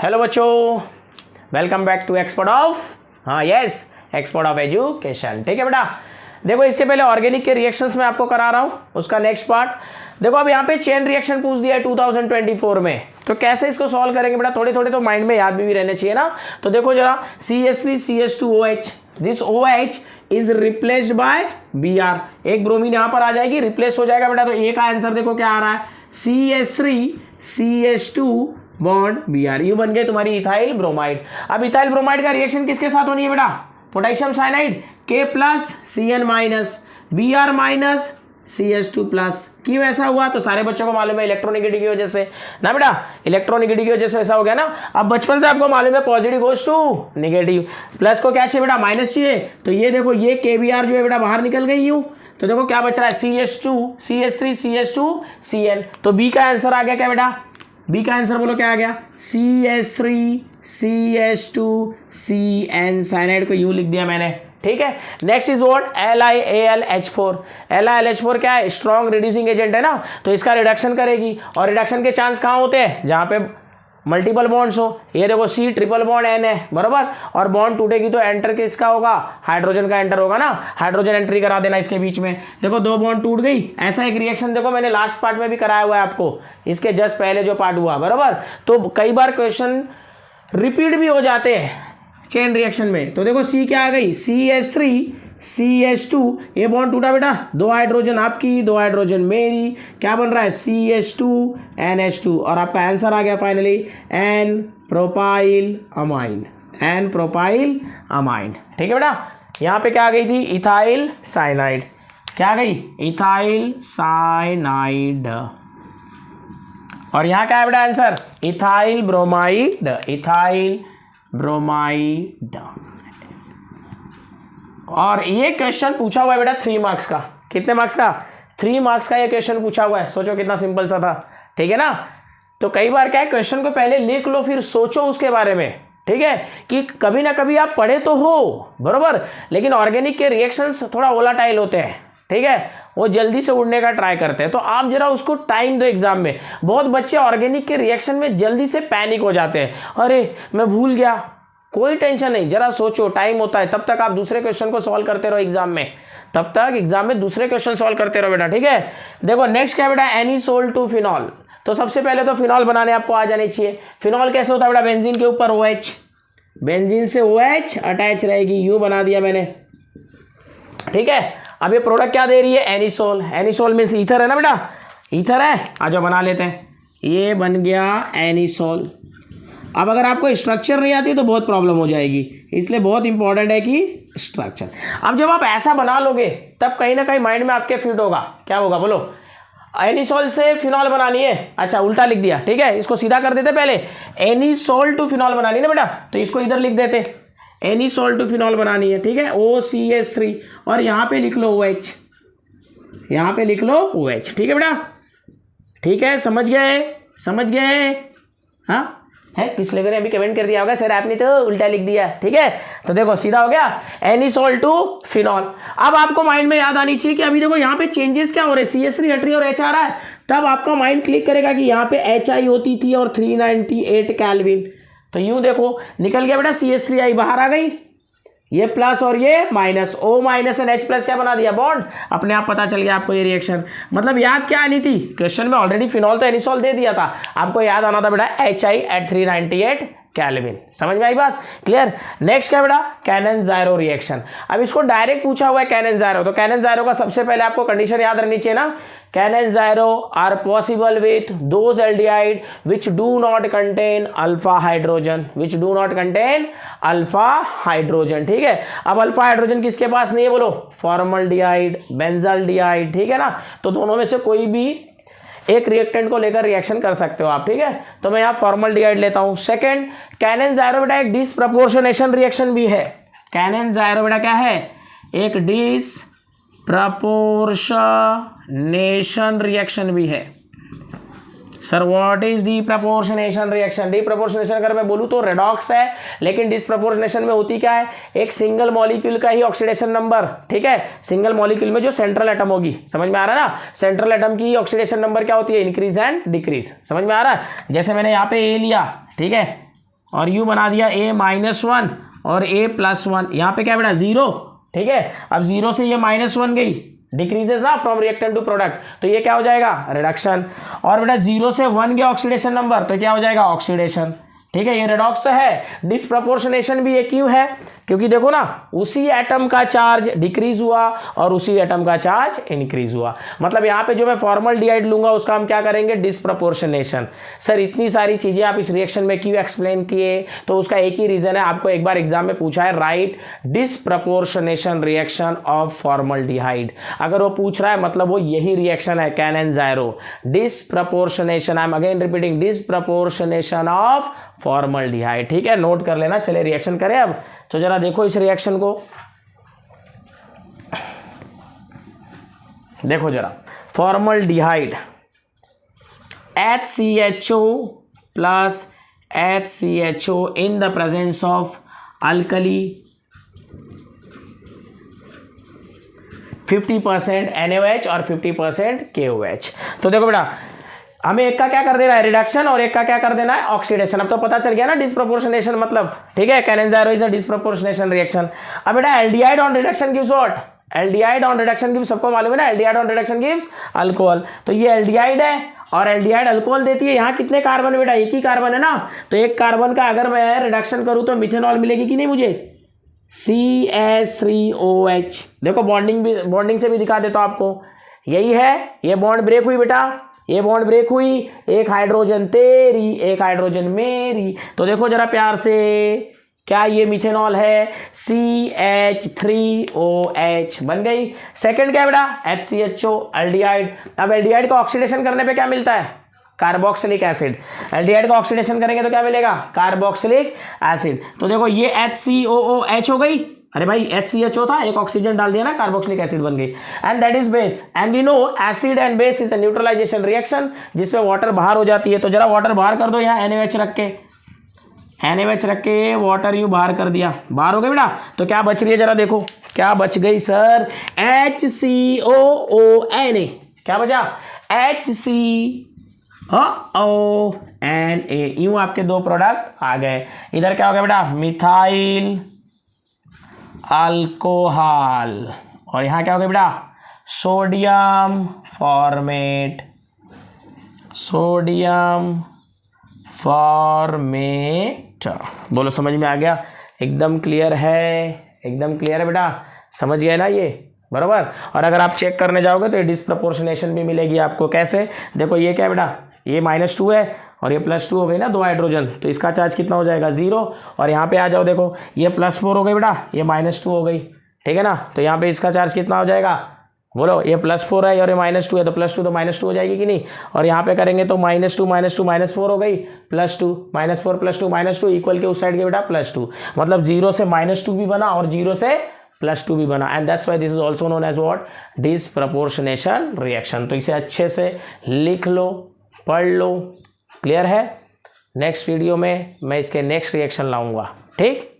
Hello बच्चों, welcome back to expert of expert of education. ठीक है बेटा, देखो इसके पहले ऑर्गेनिक के रिएक्शंस में आपको करा रहा हूं, उसका नेक्स्ट पार्ट देखो। अब यहाँ पे चेन रिएक्शन पूछ दिया है 2024 में, तो कैसे इसको सॉल्व करेंगे बेटा, थोड़े थोड़े तो माइंड में याद भी रहने चाहिए ना। तो देखो जरा, CH3CH2OH, this OH is replaced by Br, एक ब्रोमीन यहाँ पर आ जाएगी, रिप्लेस हो जाएगा बेटा। तो ए का आंसर देखो क्या आ रहा है, CH3CH2 बॉन्ड Br, यू बन गए तुम्हारी इथाइल ब्रोमाइड। अब इथाइल ब्रोमाइड का रिएक्शन किसके साथ होनी है बेटा, potassium cyanide K plus Cn minus Br minus CH2 plus. क्यों ऐसा हुआ, तो सारे बच्चों को मालूम है इलेक्ट्रोनेगेटिव की वजह से ना बेटा, इलेक्ट्रोनेगेटिव की वजह से ऐसा हो गया ना। अब बचपन से आपको मालूम है positive goes to negative, plus को क्या चाहिए बेटा, माइनस चाहिए। तो ये देखो ये KBr जो है बेटा बाहर निकल गई यूं, तो देखो क्या बच रहा है, CH3CH2Cn। तो बी का आंसर आ गया क्या बेटा, बी का आंसर बोलो क्या आ गया, CH3CH2Cn, साइनाइड को यूं लिख दिया मैंने। ठीक है, next is what, LiAlH4। LiAlH4 क्या है, स्ट्रॉन्ग रिड्यूसिंग एजेंट है ना, तो इसका रिडक्शन करेगी। और रिडक्शन के चांस कहाँ होते हैं, जहाँ पे मल्टीपल बॉन्ड्स हो। ये देखो C ट्रिपल बॉन्ड N है बराबर, और बॉन्ड टूटेगी तो एंटर किसका होगा, हाइड्रोजन का एंटर होगा ना, हाइड्रोजन एंट्री करा देना इसके बीच में। देखो दो बॉन्ड टूट गई, ऐसा एक रिएक्शन देखो मैंने लास्ट पार्ट में भी कराया हुआ है आपको, इसके जस्ट पहले जो पार्ट हुआ बराबर। तो कई बार क्वेश्चन रिपीट भी हो जाते हैं चेन रिएक्शन में। तो देखो C क्या आ गई, CH3CH2, ये बॉन्ड टूटा बेटा, दो हाइड्रोजन आपकी दो हाइड्रोजन मेरी, क्या बन रहा है CH2NH2, और आपका आंसर आ गया finally N propyl amine, N propyl amine. ठीक है बेटा, यहाँ पे क्या आ गई थी, इथाइल साइनाइड, क्या आ गई, इथाइल साइनाइड। और यहाँ क्या है बेटा answer, ethyl bromide, ethyl bromide. और ये क्वेश्चन पूछा हुआ है बेटा 3 मार्क्स का, कितने मार्क्स का, 3 मार्क्स का ये क्वेश्चन पूछा हुआ है। सोचो कितना सिंपल सा था, ठीक है ना। तो कई बार क्या है, क्वेश्चन को पहले लिख लो फिर सोचो उसके बारे में, ठीक है, कि कभी ना कभी आप पढ़े तो हो बरोबर, लेकिन ऑर्गेनिक के रिएक्शंस थोड़ा वोलाटाइल होते हैं, ठीक है, वो जल्दी से उड़ने का ट्राई करते हैं। तो आप जरा उसको टाइम दो एग्जाम में। बहुत बच्चे ऑर्गेनिक के रिएक्शन में जल्दी से पैनिक हो जाते हैं, अरे मैं भूल गया, कोई टेंशन नहीं, जरा सोचो, टाइम होता है, तब तक आप दूसरे क्वेश्चन को सॉल्व करते रहो एग्जाम में, तब तक एग्जाम में दूसरे क्वेश्चन सॉल्व करते रहो बेटा। ठीक है, देखो नेक्स्ट क्या बेटा, एनिसोल टू फिनॉल। तो सबसे पहले तो फिनॉल बनाने आपको आ जाने चाहिए। फिनॉल कैसे होता है बेटा, बेंजीन के ऊपर OH, बेंजीन से OH अटैच रहेगी, यू बना दिया मैंने। ठीक है, अब ये प्रोडक्ट क्या दे रही है, एनिसोल। एनिसोल मींस ईथर है ना बेटा, ईथर है, आ जाओ बना लेते हैं, ये बन गया एनिसोल। अब अगर आपको स्ट्रक्चर नहीं आती तो बहुत प्रॉब्लम हो जाएगी, इसलिए बहुत इंपॉर्टेंट है कि स्ट्रक्चर। अब जब आप ऐसा बना लोगे तब कहीं ना कहीं माइंड में आपके फिट होगा, क्या होगा बोलो, एनिसोल से फिनॉल बनानी है, अच्छा उल्टा लिख दिया, ठीक है, इसको सीधा कर देते पहले, एनिसोल टू फिनॉल बनानी ना बेटा, तो इसको इधर लिख देते, एनिसोल टू फिनॉल बनानी है, ठीक है, OCH3, और यहाँ पे लिख लो OH, यहाँ पे लिख लो OH, ठीक है बेटा, ठीक है, समझ गए, हाँ है, पिछले बार अभी कमेंट कर दिया होगा सर आपने तो उल्टा लिख दिया, ठीक है, तो देखो सीधा हो गया, एनिसोल टू फिनॉल। अब आपको माइंड में याद आनी चाहिए कि अभी देखो यहाँ पे चेंजेस क्या हो रहे हैं, CH3 हट रही है और H आ रहा है, तब आपका माइंड क्लिक करेगा कि यहाँ पे HI होती थी और 398 केल्विन, तो यूं देखो निकल गया बेटा, CH3I बाहर आ गई, ये प्लस और ये minus, O minus and H plus क्या बना दिया, बॉन्ड, अपने आप पता चल गया आपको ये रिएक्शन। मतलब याद क्या आनी थी, क्वेश्चन में ऑलरेडी फिनॉल तो एनिसोल दे दिया था, आपको याद आना था बेटा HI एट 398 केल्विन। समझ में आई बात, क्लियर। नेक्स्ट क्या बेटा, कैनन-ज़ायरो रिएक्शन। अब इसको डायरेक्ट पूछा हुआ है कैनन-ज़ायरो, तो कैनन-ज़ायरो का सबसे पहले आपको कंडीशन याद रखनी चाहिए ना, Cannizzaro are possible with those aldehyde which do not contain alpha hydrogen, which do not contain alpha hydrogen. ठीक है, अब अल्फा हाइड्रोजन किसके पास नहीं है बोलो, फॉर्मल्डिहाइड, बेंजल्डिहाइड, ठीक है ना, तो दोनों में से कोई भी एक रिएक्टेंट को लेकर रिएक्शन कर सकते हो आप, ठीक है, तो मैं यहाँ फॉर्मल्डिहाइड लेता हूँ। सेकंड, कैनन-ज़ायरो बेटा एक डिसप्रपोर्शनेशन रिएक्शन भी है, कैनन-ज़ायरो बेटा क्या है, एक डिसप्रपोर्शनेशन रिएक्शन भी है। सर व्हाट इज डिप्रपोर्शनेशन रिएक्शन, डिप्रपोर्शनेशन अगर मैं बोलूँ तो रेडॉक्स है, लेकिन डिसप्रपोर्शनेशन में होती क्या है, एक सिंगल मॉलिक्यूल का ही ऑक्सीडेशन नंबर, ठीक है, सिंगल मॉलिक्यूल में जो सेंट्रल एटम होगी, समझ में आ रहा है ना, सेंट्रल एटम की ऑक्सीडेशन नंबर क्या होती है, इंक्रीज एंड डिक्रीज, समझ में आ रहा है। जैसे मैंने यहाँ पे ए लिया, ठीक है, और यू बना दिया A-1 और A+1, यहाँ पे क्या बेटा 0, ठीक है। अब 0 से ये -1 गई, डिक्रीजेस ना फ्रॉम रिएक्टेंट टू प्रोडक्ट, तो ये क्या हो जाएगा रिडक्शन। और बेटा 0 से 1 गया ऑक्सीडेशन नंबर, तो क्या हो जाएगा ऑक्सीडेशन, ठीक है। ये रेडॉक्स तो है, डिसप्रपोर्शनेशन भी ये क्यों है, क्योंकि देखो ना उसी एटम का चार्ज डिक्रीज हुआ और उसी एटम का चार्ज इंक्रीज हुआ। मतलब यहाँ पे जो मैं फॉर्मल्डिहाइड लूंगा उसका हम क्या करेंगे डिसप्रपोर्शनेशन। सर इतनी सारी चीजें आप इस रिएक्शन में क्यों एक्सप्लेन किए, तो उसका एक ही रीजन है, आपको एक बार एग्जाम में पूछा है right disproportionation reaction of formaldehyde. अगर वो पूछ रहा है मतलब वो यही रिएक्शन है Cannizzaro, disproportionation, I am again repeating disproportionation of formaldehyde, ठीक है। नोट कर लेना। चले रिएक्शन करें अब, तो जरा देखो इस रिएक्शन को, देखो जरा formaldehyde HCHO plus HCHO in the presence of alkali 50% NaOH और 50% KOH। तो देखो बेटा हमें एक का क्या कर देना है रिडक्शन और एक का क्या कर देना है ऑक्सीडेशन। अब तो पता चल गया ना डिसप्रोपोर्शनेशन मतलब, ठीक है। Cannizzaro is a disproportionation reaction. अब बेटा aldehyde on reduction gives what, aldehyde on reduction gives, सबको मालूम है ना aldehyde on reduction gives alcohol. तो ये एल्डिहाइड है और एल्डिहाइड अल्कोहल देती है। यहाँ कितने कार्बन बेटा, एक ही कार्बन है ना, तो एक कार्बन का अगर मैं रिडक्शन करूँ तो मिथेनॉल मिलेगी कि नहीं मुझे, CH3OH। देखो बॉन्डिंग से भी दिखा देता हूँ आपको, यही है, ये बॉन्ड ब्रेक हुई बेटा, ये बॉन्ड ब्रेक हुई, एक हाइड्रोजन तेरी एक हाइड्रोजन मेरी, तो देखो जरा प्यार से क्या ये मिथेनॉल है, CH3OH बन गई। सेकंड क्या है बेटा HCHO एल्डिहाइड। अब एल्डिहाइड का ऑक्सीडेशन करने पे क्या मिलता है कार्बोक्सिलिक एसिड, एल्डिहाइड का ऑक्सीडेशन करेंगे तो क्या मिलेगा कार्बोक्सिलिक एसिड। तो देखो ये HCOOH हो गई, अरे भाई HCHO था, एक ऑक्सीजन डाल दिया ना, कार्बोक्सिलिक एसिड बन गई। And that is base, and we know acid and base is a neutralisation reaction जिसमें वाटर बाहर हो जाती है। तो जरा वाटर बाहर कर दो, यहाँ NaOH रख के वाटर यू बाहर कर दिया, बाहर हो गई बेटा। तो क्या बच रही है जरा देखो, क्या बच गई सर HCOONA, क्या बचा HCOONA। यूं आपके दो प्रोडक्ट आ गए। इधर क्या हो गया बेटा मिथाइल अल्कोहल, और यहाँ क्या हो गया बेटा सोडियम फॉर्मेट, सोडियम फॉर्मेट। बोलो समझ में आ गया, एकदम क्लियर है, एकदम क्लियर है बेटा, समझ गए ना ये बराबर। और अगर आप चेक करने जाओगे तो ये डिसप्रपोर्शनेशन भी मिलेगी आपको। कैसे, देखो ये क्या है बेटा, ये -2 है और ये +2 हो गई ना, 2 हाइड्रोजन, तो इसका चार्ज कितना हो जाएगा 0। और यहाँ पे आ जाओ, देखो ये +4 हो गई बेटा, ये -2 हो गई, ठीक है ना। तो यहाँ पे इसका चार्ज कितना हो जाएगा, बोलो ये +4 है और ये -2 है, तो +2 तो -2 हो जाएगी कि नहीं। और यहाँ पे करेंगे तो -2 -4 हो गई, +2 -4 +2 -2 इक्वल के उस साइड के बेटा +2, मतलब 0 से -2 भी बना और 0 से +2 भी बना। And that's why this is also known as what disproportionation reaction. तो इसे अच्छे से लिख लो, पढ़ लो, क्लियर है। नेक्स्ट वीडियो में मैं इसके नेक्स्ट रिएक्शन लाऊंगा, ठीक।